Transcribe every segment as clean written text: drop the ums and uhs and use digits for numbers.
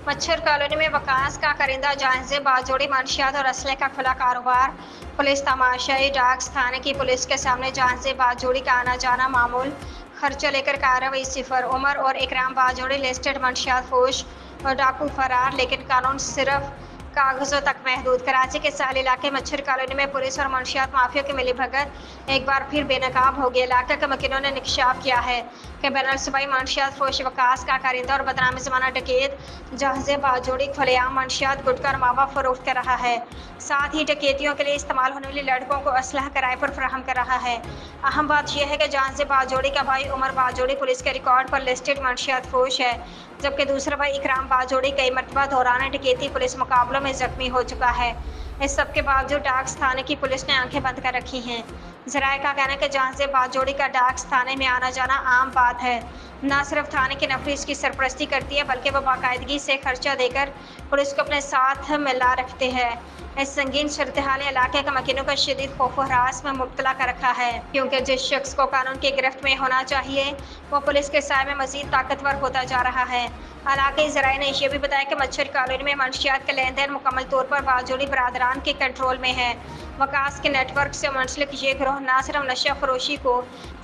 मच्छर कॉलोनी में वकास का करिंदा जायजे बाजोड़ी मंशियात और असले का खुला कारोबार। पुलिस तमाशाई डाक थाने की पुलिस के सामने जायजे बाजोड़ी का आना जाना मामूल। खर्चा लेकर कार्रवाई सिफर। उमर और इकराम बाजोड़ी लिस्टेड मंशियात फरोश और डाकू फरार, लेकिन कानून सिर्फ कागजों तक महदूद। कराची के साल इलाके मच्छर कॉलोनी में पुलिस और मंशियात माफिया की मिलीभगत एक बार फिर बेनकाब हो गई। इलाके के मकीनों ने इंकशाफ किया है कि बैनुल सूबाई मंशियात फरोश वकास का कारिंदा और बदनामी ज़माना डकैत जहाज़े बाजोड़ी खुलेआम मंशियात गुटखा और मावा फरोख्त कर रहा है। साथ ही डकैतियों के लिए इस्तेमाल होने वाली लड़कों को असलहा किराए पर फराहम कर रहा है। अहम बात यह है कि जहाज़े बाजोड़ी का भाई उमर बाजोड़ी पुलिस के रिकॉर्ड पर लिस्टेड मंशियात फरोश है, जबकि दूसरा भाई इकराम बाजोड़ी कई मरतबा दौरान डकैती पुलिस मुकाबलों में जख्मी हो चुका है। इस सब के बावजूद डाक थाने की पुलिस ने आंखें बंद कर रखी हैं। ज़राए का कहना है कि जहाज़े बाजोड़ी का डाक थाने में आना जाना आम बात है। न सिर्फ थाने की नफरी इसकी सरपरस्ती करती है, बल्कि वह बाकायदगी से खर्चा देकर पुलिस को अपने साथ मिला रखते हैं। इस संगीन सूरत हाल ने इलाके के मकीनों को शदीद खौफ और हरास में मुब्तला कर रखा है, क्योंकि जिस शख्स को कानून की गिरफ्त में होना चाहिए वो पुलिस के साए में मजीद ताकतवर होता जा रहा है। इलाके ज़राए ने यह भी बताया कि मच्छर कॉलोनी में मंशियात का लेन देन मुकम्मल तौर पर बाजोड़ी बरादरान के कंट्रोल में है। वकास के नेटवर्क से मुंसलिक ये गिरोह न सिर्फ नशा फरोशी को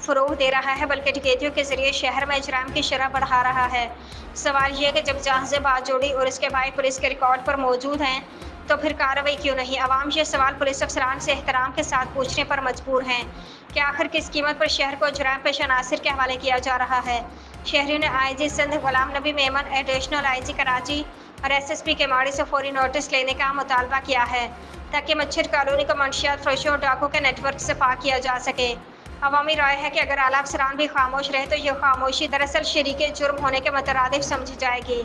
फ़रोग़ दे रहा है, बल्कि डकैतियों के जरिए शहर में इजराम की शरह बढ़ा रहा है। सवाल यह है कि जब जहाज़े बाजोड़ी और इसके भाई पुलिस के रिकॉर्ड पर मौजूद हैं तो फिर कार्रवाई क्यों नहीं? अवाम ये सवाल पुलिस अफसरान से एहतराम के साथ पूछने पर मजबूर हैं कि आखिर किस कीमत पर शहर को जुराम पेश अनासिर के हवाले किया जा रहा है। शहरियों ने IG Sindh Ghulam Nabi Memon, additional IG Karachi और SSP के माड़ी से फौरी नोटिस लेने का मुतालबा किया है, ताकि मच्छर कॉलोनी को मंशियात फरोशों और डाकू के नेटवर्क से पाक किया जा सके। अवामी राय है कि अगर आला अफसरान भी खामोश रहे तो यह खामोशी दरअसल शरीके जुर्म होने के मुतरादिफ समझी जाएगी।